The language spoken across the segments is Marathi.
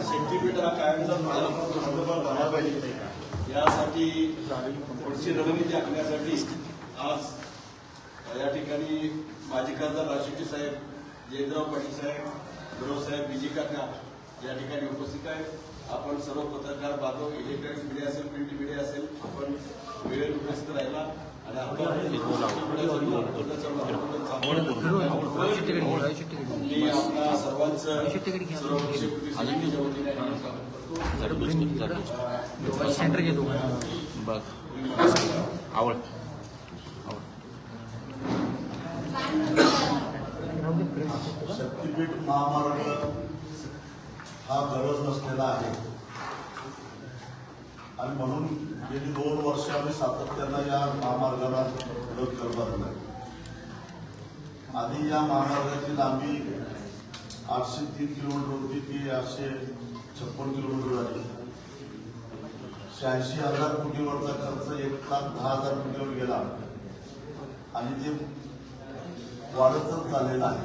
शक्तीपीठ हा कायमचा झाला पाहिजे यासाठी पुढची रणनीती आखण्यासाठी आज या ठिकाणी माजी खासदार राशिटी साहेब, जयंतराव पाटील साहेब, गुरव साहेब, बीजी काका या ठिकाणी उपस्थित आहेत. आपण सर्व पत्रकार बांधव, इलेक्ट्रॉनिक्स मीडिया असेल, प्रिंट मीडिया असेल, आपण वेळेत उपस्थित राहिला आणि आपण आपल्या सर्वांचं सेंटर घेतो आवड शक्तीपीठ महामार्ग हा गरज नसलेला आहे आणि म्हणून गेली 2 वर्ष आम्ही सातत्यानं या महामार्गाला विरोध करत आहोत. आधी या महामार्गाची लांबी 803 किलोमीटर होती ती 856 किलोमीटर झाली. 86,000 कोटीवरचा खर्च 1,10,000 कोटीवर गेला आणि ते वाढतच चाललेला आहे.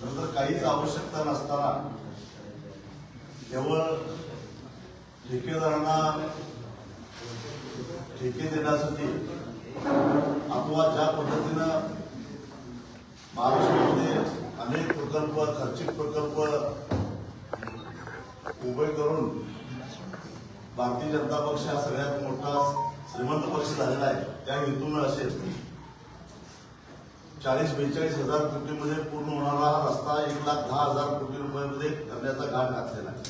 नंतर काहीच आवश्यकता नसताना केवळ ठेकेदारांना ठेके देण्यासाठी अथवा ज्या पद्धतीनं महाराष्ट्रामध्ये अनेक प्रकल्प, खर्चिक प्रकल्प उभे करून भारतीय जनता पक्ष हा सगळ्यात मोठा श्रीमंत पक्ष झालेला आहे, त्या हेतून असेल 40-42,000 कोटीमध्ये पूर्ण होणारा हा रस्ता 1,10,000 कोटी रुपयांमध्ये करण्याचा घाट घातलेला आहे.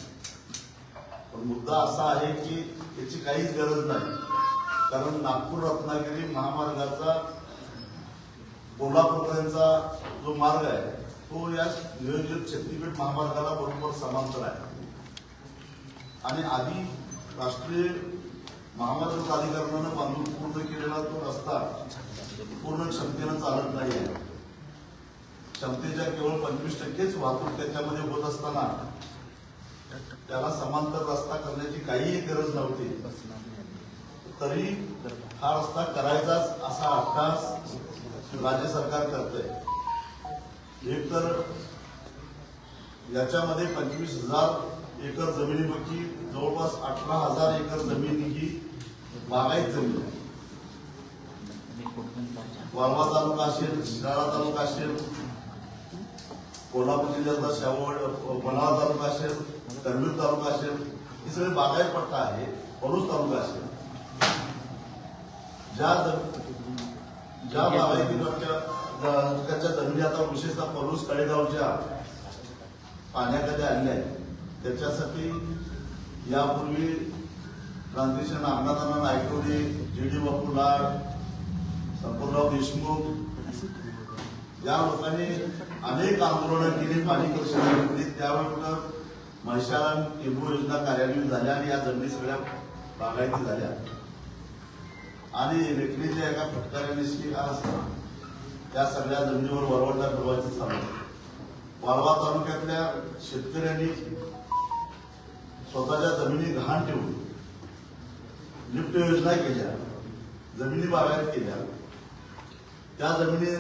पण मुद्दा असा आहे की याची काहीच गरज नाही, कारण नागपूर रत्नागिरी महामार्गाचा कोल्हापूरपर्यंतचा जो मार्ग आहे तो या नियोजित शक्तीपीठ महामार्गाला बरोबर समांतर आहे आणि आधी राष्ट्रीय महामार्ग प्राधिकरणानं बांधून पूर्ण केलेला तो रस्ता पूर्ण क्षमतेनं चालत नाही आहे. क्षमतेच्या केवळ 25%च वाहतूक त्याच्यामध्ये होत असताना त्याला समांतर रस्ता करण्याची काहीही गरज नव्हती. तरी हा रस्ता करायचाच असा अट्टास राज्य सरकार करतंय. एक तर याच्यामध्ये 25,000 एकर जमिनीपैकी जवळपास 18,000 एकर जमीन ही बागायत जमीन आहे. वाळवा तालुका असेल, शिराळा तालुका असेल, कोल्हापूर जिल्ह्यातला शाहूवाड वनाळा तालुका असेल, करवीर तालुका असेल, ही सगळे बागायत पट्टा आहे. पलूस तालुका असेल, ज्या बागायतीच्या जमिनी आता विशेषतः पलूस कडेगावच्या पाण्याखाली आणल्या आहेत त्याच्यासाठी यापूर्वी क्रांतिसिंह अण्णादाना नायकवडी, जी.डी. बापू लाड, संपूर्णराव देशमुख या लोकांनी अनेक आंदोलनं केली, पाणी परिषदा घेतली. त्यावेळी म्हैसाळ टेंबू योजना कार्यान्वित झाल्या आणि या जमिनी सगळ्या बागायती झाल्या आणि रेखणीच्या एका फटकाऱ्याने आज त्या सगळ्या जमिनीवर वरवंटा फिरवायचं चालू. वाळवा तालुक्यातल्या शेतकऱ्यांनी स्वतःच्या जमिनी गहाण ठेवून लिफ्ट योजना केल्या, जमिनी बागायत केल्या. त्या जमिनी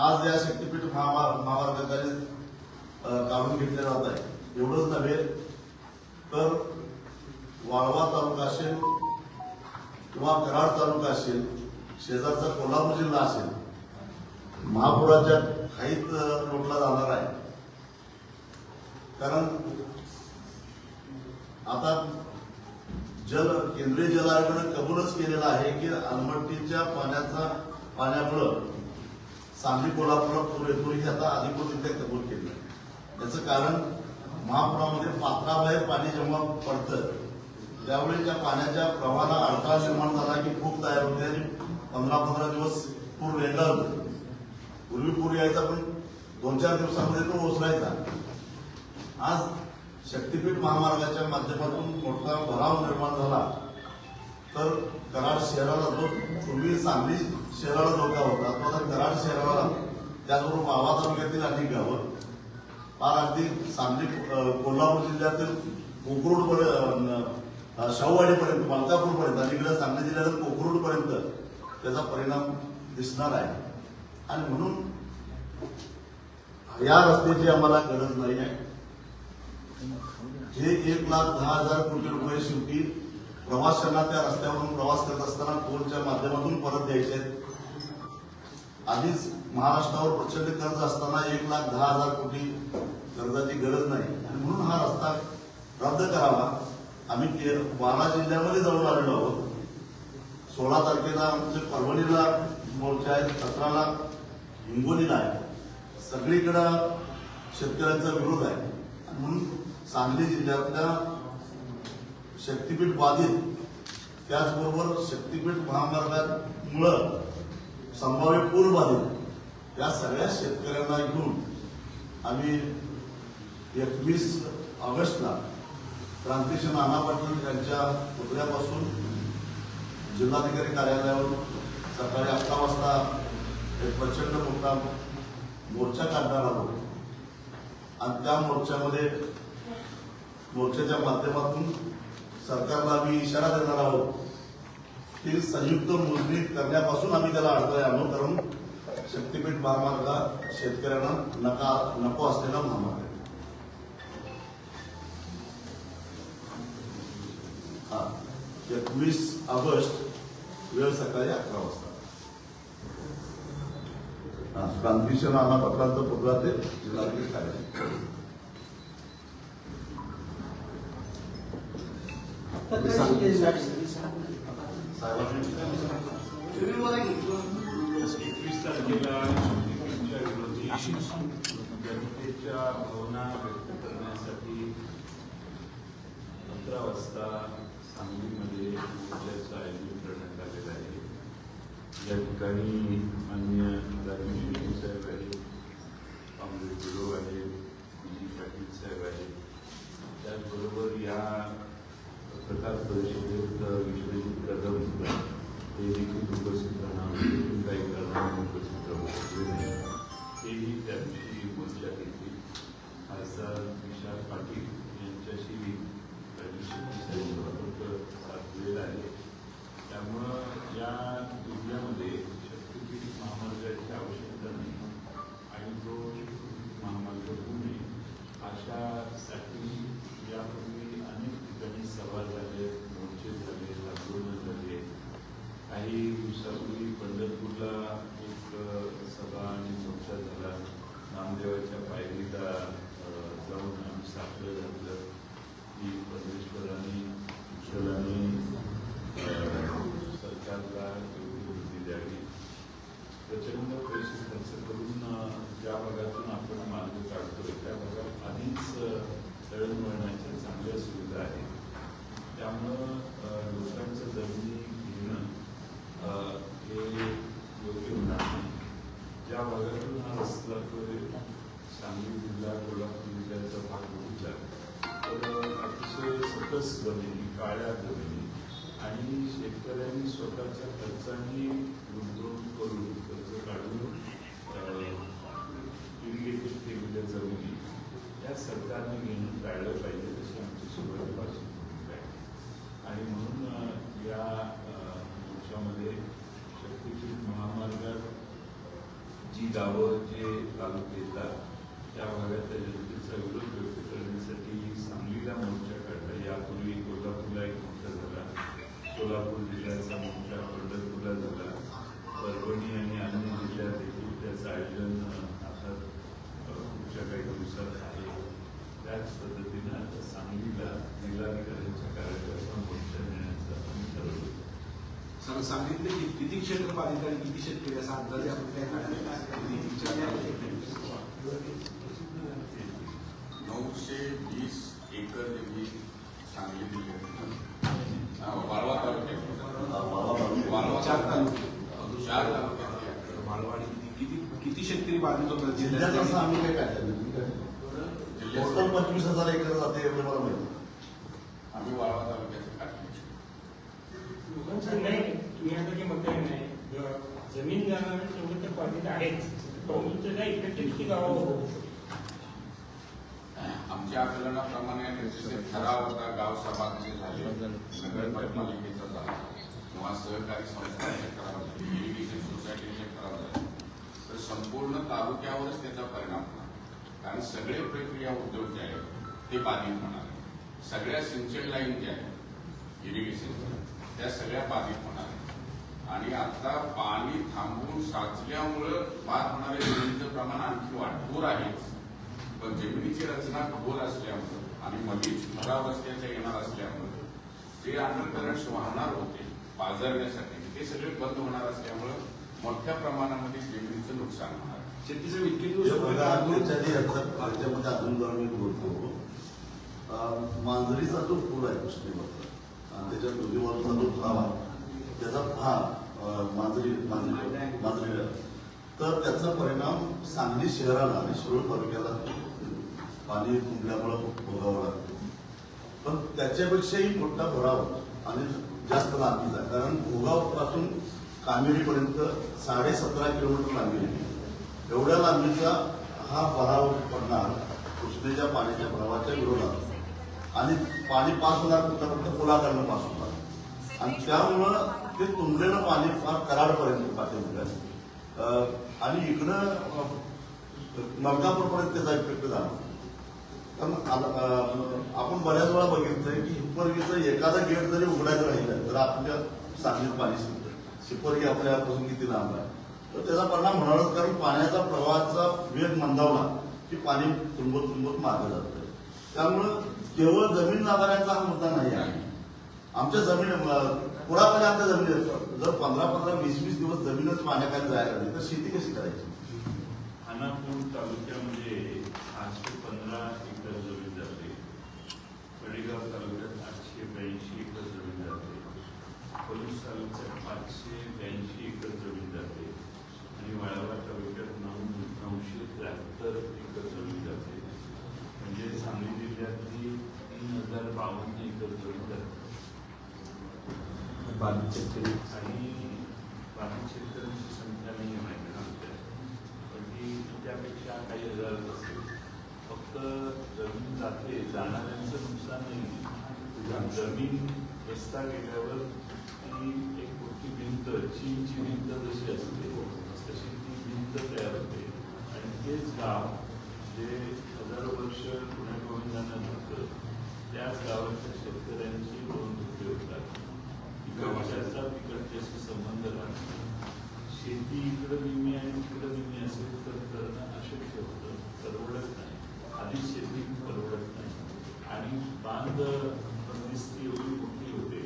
आज या शक्तीपीठ महामार्गाद्वारे काढून घेतल्या जात आहे. एवढंच नव्हे तर वाळवा तालुका असेल किंवा कराड तालुका असेल, शेजारचा कोल्हापूर जिल्हा असेल, महापुराच्या खाईत लोटला जाणार आहे. कारण आता केंद्रीय जल आयोगाने कबूलच केलेलं आहे की अलमट्टीच्या पाण्यामुळं सांगली कोल्हापूरला पूर येतो हे आता अधिकृतरित्या कबूल केलं. त्याचं कारण महापुरामध्ये पात्राबाहेर पाणी जेव्हा पडतं त्यावेळी त्या पाण्याच्या प्रवाहाला अडथळा निर्माण झाला की खूप तयार होते आणि 15-15 दिवस पूर रेंगाळतो. पूर्वी पूर यायचा पण 2-4 दिवसांमध्ये तो ओसरायचा. आज शक्तीपीठ महामार्गाच्या माध्यमातून मोठा भराव निर्माण झाला तर कराड शहराला जो पूर्वी सांगली शहराला धोका होता तो आता कराड शहराला, त्याचबरोबर वाळवा तालुक्यातील अनेक गावं, फार अगदी सांगली कोल्हापूर जिल्ह्यातील कोकरूडपर्यंत, शाहूवाडीपर्यंत, मलकापूरपर्यंत आणि इकडे सांगली जिल्ह्यातील कोकरूडपर्यंत त्याचा परिणाम दिसणार आहे. आणि म्हणून या रस्त्याची आम्हाला गरज नाही आहे. हे 1,10,000 कोटी रुपये शेवटी प्रवाशांना त्या रस्त्यावरून प्रवास करत असताना टोलच्या माध्यमातून परत द्यायचे आहेत. आधीच महाराष्ट्रावर प्रचंड कर्ज असताना 1,10,000 कोटी कर्जाची गरज नाही आणि म्हणून हा रस्ता रद्द करावा. आम्ही 12 जिल्ह्यामध्ये जाऊन आलेलो आहोत. 16 तारखेला आमचे परभणीला मोर्चा आहे, 17ला हिंगोलीला आहे. सगळीकडं शेतकऱ्यांचा विरोध आहे आणि म्हणून सांगली जिल्ह्यातल्या शक्तीपीठ बाधित त्याचबरोबर शक्तीपीठ महामार्गामुळं संभाव्य पूर बाधित या सगळ्या शेतकऱ्यांना घेऊन आम्ही 21 ऑगस्टला क्रांतिसिंह नाना पाटील यांच्या पुतळ्यापासून जिल्हाधिकारी कार्यालयावर सकाळी 11 वाजता एक प्रचंड मोठा मोर्चा काढणार आहोत आणि त्या मोर्चाच्या माध्यमातून सरकारला आम्ही इशारा देणार आहोत की संयुक्त मोजणी करण्यापासून आम्ही त्याला अडथळे आणू, कारण शक्तीपीठ महामार्ग शेतकऱ्यांना नको असलेला महामार्ग आहे. 21 ऑगस्ट वेळ सकाळी 11 वाजता. क्रांतिसिंह नाना पाटलांचा पुतळा ते जिल्हाधिकारी कार्यालय. जनतेच्या भावना व्यक्त करण्यासाठी 15 वाजता सांगलीमध्ये मोर्चाचं आयोजन करण्यात आलेलं आहे. या ठिकाणी माननीय राजू शेट्टी साहेब आहेत, काँग्रेस गुरु आहेत, जी पाटील साहेब आहेत. त्याचबरोबर या पत्रकार परिषदेत विश्वजित कदम हे देखील उपस्थित राहणार, काही कारणाने उपस्थित राहू नाही. तेही त्या दिवशी मोर्चा घेतील. खासदार विशाल पाटील यांच्याशी राजू शेट्टी साहेब साधलेला आहे. त्यामुळं या जिल्ह्यामध्ये शक्तीपीठ महामार्गाची आवश्यकता नाही आणि तो महामार्ग पुणे अशासाठी यापूर्वी अनेक ठिकाणी सभा झाले, मोर्चे झाले, आंदोलन झाले. काही दिवसापूर्वी पंढरपूरला एक सभा आणि मोर्चा झाला. नामदेवाच्या पायरीला जाऊन आम्ही साखर घातलं की परमेश्वरांनी विठ्ठलांनी सरकारला योग्य वृत्ती द्यावी. प्रचंड पैसे खर्च करून ज्या भागातून आपण मार्ग काढतोय त्या भागात आधीच दळणवळणाच्या चांगल्या सुविधा आहेत. त्यामुळं लोकांचं जमिनी घेणं हे योग्य होणार नाही. ज्या भागातून हा रस्ता सांगली जिल्हा कोल्हापूर जिल्ह्याचा भाग बघितला तर अतिशय सकस जमिनी, काळ्या जमिनी आणि शेतकऱ्यांनी स्वतःच्या खर्चाने गुंतवणूक करून कर्ज काढून इरिगेटेड केलेल्या जमिनी या सरकारने घेणं टाळलं पाहिजे, अशी आमची सुरुवातीपासून भूमिका आहे. आणि म्हणून या मोर्चामध्ये शक्तीपीठ महामार्गात जी गावं जे तालुके येतात त्या भागात जनतेचा विरोध व्यक्त करण्यासाठी सांगलीला मोर्चा काढला. यापूर्वी कोल्हापूरला एक मोर्चा झाला, सोलापूर जिल्ह्याचा मोर्चा पंढरपूरला झाला, परभणी आणि अन्य जिल्ह्यात देखील त्याचं आयोजन आता पुढच्या काही दिवसात आहे. त्याच पद्धतीनं आता सांगलीला जिल्हाधिकाऱ्यांच्या कार्यालयाचा मोर्चा नेण्याचं आम्ही ठरवलं. सांगितले की किती क्षेत्र बाधित आणि किती शेतकरी असा अंदाजे आपण काय काढला? 920 एकर जमीन सांगली जिल्ह्यात, वाळवा तालुक्यात, वाळवा 4 तालुक्यात मालवाडी किती शेतकरी बाधित होतात जिल्ह्यात असं आम्ही काय काढलं टोटल 25,000 एकर जाते एवढं मला माहिती. आम्ही वाळवा तालुक्याचे काढले. नाही तुम्ही आता जे म्हणताय नाही जमीन जाणार तेवढं तर बाधित आहेच, तुमचं काय इफेक्टिव्ह किती गावावर आमच्या आकलनाप्रमाणे ठराव होता, गाव सभागृह झाले, नगरपालिकेचा झाला किंवा सहकारी संस्थांचे ठराव झाले, इरिगेशन सोसायटीचे ठराव झाले, तर संपूर्ण तालुक्यावरच त्याचा परिणाम होणार. कारण सगळे प्रक्रिया उद्योग जे आहेत ते बाधित होणार आहे. सगळ्या सिंचन लाईन ज्या आहेत इरिगेशनच्या त्या सगळ्या बाधित होणार आहेत. आणि आता पाणी थांबून साचल्यामुळं बाद होणाऱ्या जमिनीचं प्रमाण आणखी वाढपूर आहेच, पण जमिनीची रचना खोल असल्यामुळं आणि मध्येच भरावस्थेच्या येणार असल्यामुळं जे अंडरकरंट्स वाहणार होते पाझरण्यासाठी ते सगळे बंद होणार असल्यामुळं मोठ्या प्रमाणामध्ये जमिनीचं नुकसान होणार. शेतीचं इतके हे दिवस बघा, त्याच्यामध्ये अजून जरा मी बोलतो. मांजरीचा जो पूल आहे कृष्णेवरचा आणि त्याच्या नदीवरचा जो भाव आहे त्याचा मांजरी तर त्याचा परिणाम सांगली शहराला आणि शिरोळ तालुक्याला पाणी तुंबल्यामुळे भोगावं लागतं. पण त्याच्यापेक्षाही मोठा भराव आणि जास्त लांबीचा, कारण भोगाव पासून कामेरीपर्यंत 17.5 किलोमीटर लांबी आहे. एवढ्या लांबीचा हा भराव पडणार कृष्णेच्या पाण्याच्या भरावाच्या विरोधात आणि पाणी पास होणार फक्त पुलाकडनं पास होणार आणि त्यामुळं ते तुंबलेलं पाणी फार कराडपर्यंत पाठवलं आणि इकडं मलकापूरपर्यंत त्याचा इफेक्ट झाला. कारण आपण बऱ्याच वेळा बघितलंय की हिप्परगीचं एखादा गेट जरी उघडायचं राहिलं तर आपल्या सांगलीत पाणी शिरतं. हिप्परगी आपल्यापासून किती लांब आहे तर त्याचा परिणाम होणारच, कारण पाण्याचा प्रवाहाचा वेग मंदावला की पाणी तुंबत मागं जातं. त्यामुळं केवळ जमीन लाभाऱ्यांचा हा मुद्दा नाही आहे. आमच्या जमीन पुरामध्ये आमच्या जमिनी जर 15-20 दिवस जमीनच पाण्याखाली जायला लागली तर शेती कशी करायची? खानापूर तालुक्यामध्ये 815 एकर जमीन जाते. कडेगाव तालुक्यात 882 एकर जमीन जाते. पलूस तालुक्यात 582 एकर जमीन जाते आणि वाळवा तालुक्यात 973 एकर जमीन जाते. म्हणजे सांगली जिल्ह्यातली 3052 एकर जमीन जाते. बाधित शेतकरी आणि बाधित शेतकऱ्यांची संख्या नाही माहिती आमच्या, पण ती त्यापेक्षा काही हजार असेल. फक्त जमीन जाते, जाणाऱ्यांचं नुकसान नाही. जमीन रस्ता गेल्यावर ती एक मोठी भिंत, चीनची भिंत जशी असते तशी ती भिंत तयार होते आणि तेच गाव जे हजारो वर्ष पुण्या गोविंदानं होतं त्याच गावाच्या शेतकऱ्यांची नोंद होतात. गावाच्या तिकडच्याशी संबंध राहतो. शेती इकडं निम्मी आणि तिकडं निम्मी असेल तर करणं अशक्य होतं, परवडत नाही. आधी शेती परवडत नाही आणि बांध बंदिस्ती एवढी मोठी होते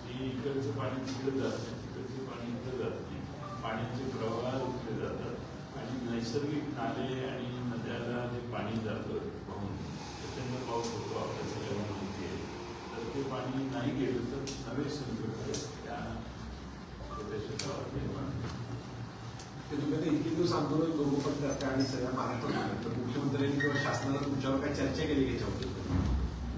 की इकडचं पाणी तिकडे जात नाही, तिकडचे पाणी इकडे जात नाही. पाण्याचे प्रवाह रोखले जातात आणि नैसर्गिक नाले आणि नद्याला जे पाणी जातं वाहून प्रचंड पाऊस होतो आपल्या सगळ्यांना माहिती आहे. तर ते पाणी नाही गेलं तर नवे संकट त्या छोट्याशा गावात निर्माण ते तुम्ही आता इतके दिवस आंदोलन लोकपट करता आणि सगळ्या महाराष्ट्रात तर मुख्यमंत्र्यांनी किंवा शासनानं तुमच्यावर काय चर्चा केली याच्यावर?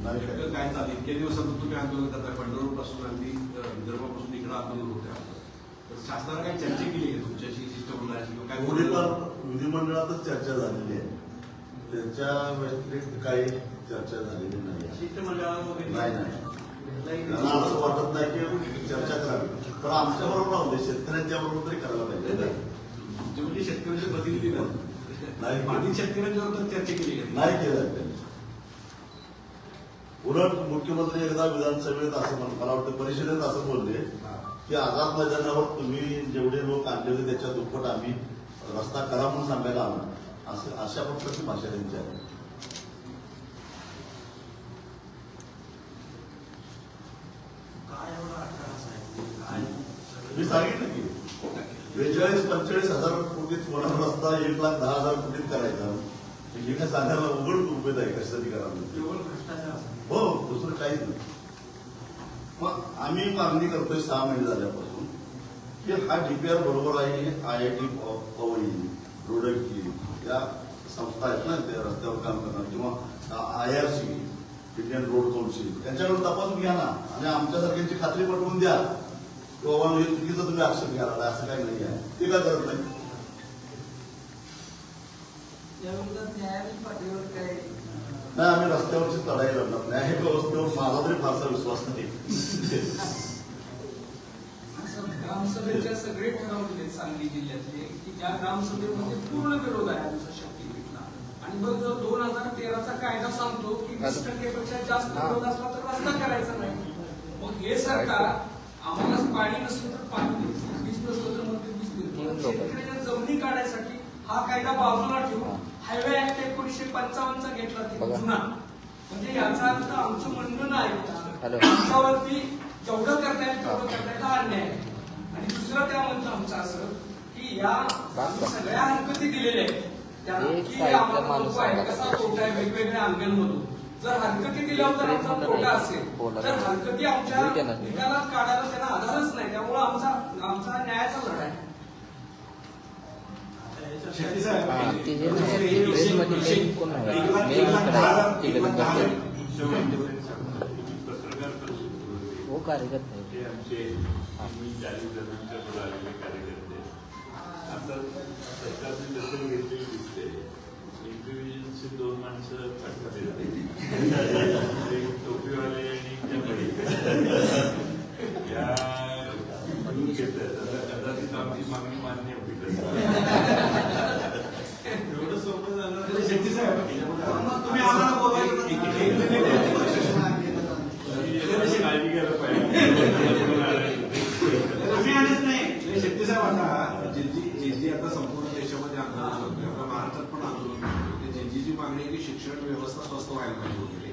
नेमकं काय चाललं? इतक्या दिवसातून तुम्ही आंदोलन करता, पंढरपूर पासून आणि विदर्भापासून इकडे आंदोलन होते. तर शासनानं काही चर्चा केली आहे तुमच्याशी शिष्टमंडळाची किंवा काय? विधिमंडळातच चर्चा झालेली आहे, त्याच्या व्यतिरिक्त काही चर्चा झालेली नाही. शिष्टमंडळामध्ये नाही त्यांना असं वाटत नाही की चर्चा करावी, पण आमच्या बरोबर राहू दे, शेतकऱ्यांच्या बरोबर तरी करायला पाहिजे. म्हणजे शेतकऱ्यांचे प्रतिनिधी नाही. बाधित शेतकऱ्यांच्यावर तर चर्चा केली का? नाही केलं त्यांनी. उलट मुख्यमंत्री एकदा विधानसभेत असं मला वाटतं परिषदेत असं बोलले की आझाद मैदानावर तुम्ही जेवढे लोक आणले होते त्याच्या दुप्पट आम्ही रस्ता करा म्हणून सांगायला आला. असं अशा प्रकारची भाषा त्यांची आहे. मी सांगितलं की 42-45 हजार कोटीत होणार रस्ता 1,10,000 कोटीत करायचा. हे काय सांगायला उघड उमेद आहे कशासाठी करावं? हो, दुसरं काहीच नाही. मग आम्ही मागणी करतोय 6 महिने झाल्यापासून की हा डीपीआर बरोबर आहे. IIT पवई, रुडकी या संस्था आहेत ना त्या रस्त्यावर काम करणार किंवा IRC इंडियन रोड कौन्सिल त्यांच्याकडून तपासून घ्या ना आणि आमच्यासारख्यांची खात्री पटवून द्या की बाबा हे चुकीचं तुम्ही ऍक्शन घ्यायला, असं काही नाही आहे. ते काय करत नाही. नाही, आम्ही रस्त्यावरची लढाई लढणार नाही. हे व्यवस्थेवर माझा तरी फारसा विश्वास नाही. ग्रामसभेच्या सगळे ठराव दिले सांगली जिल्ह्यातले की ज्या ग्रामसभेमध्ये पूर्ण विरोध आहे आमचा शक्तीपीठला आणि मग जर 30%पेक्षा जास्त विरोध असला तर रस्ता करायचा नाही. मग हे सरकार आम्हाला पाणी नसलं तर पाणी देतं, वीज नसलं तर मग ते वीज देतं. शेतकऱ्याच्या जमिनी काढायसाठी हा कायदा बाजूला ठेवून हायवे ऍक्ट 1955 घेतला ते जुना. म्हणजे याचा अर्थ आमचं म्हणणं नाही आमच्यावरती जेवढं करता येईल तेवढं करता येईल हा अन्याय आहे. आणि दुसरं त्यामध्ये आमचं असं की या सगळ्या हरकती दिलेल्या आहेत त्या की आम्हाला नको आहे कसा तोटा आहे वेगवेगळ्या अंगांमधून. जर हरकती दिल्यावर जर आमचा तोटा असेल तर हरकती आमच्या निकालात काढायला त्यांना आधारच नाही. त्यामुळे आमचा न्यायाचा लढा आहे. शेट्टी साहेब, पत्रकार हो कार्यकर्ते ते आमचे 40 जणांच्या पुढे आलेले कार्यकर्ते आता सरकारने दखल घेतलेली दिसते. इंडिव्हिज्युअलचे 2 माणसं फटका देतात, एक टोपीवाले आणि जबडी या घेऊन घेतात. आता कदाचित आमची मागणी मान्य होती एवढं सोपं झालं. शेट्टी साहेब, तुम्ही आम्हाला बोलायला काळजी घ्यायला पाहिजे. आम्ही आलेच नाही. शेट्टी साहेब, आता जी आता संपूर्ण देशामध्ये आंदोलन होतं, आता महाराष्ट्रात पण आंदोलन होतं. ज्यांची जी मागणी आहे की शिक्षण व्यवस्था स्वस्त व्हायला पाहिजे.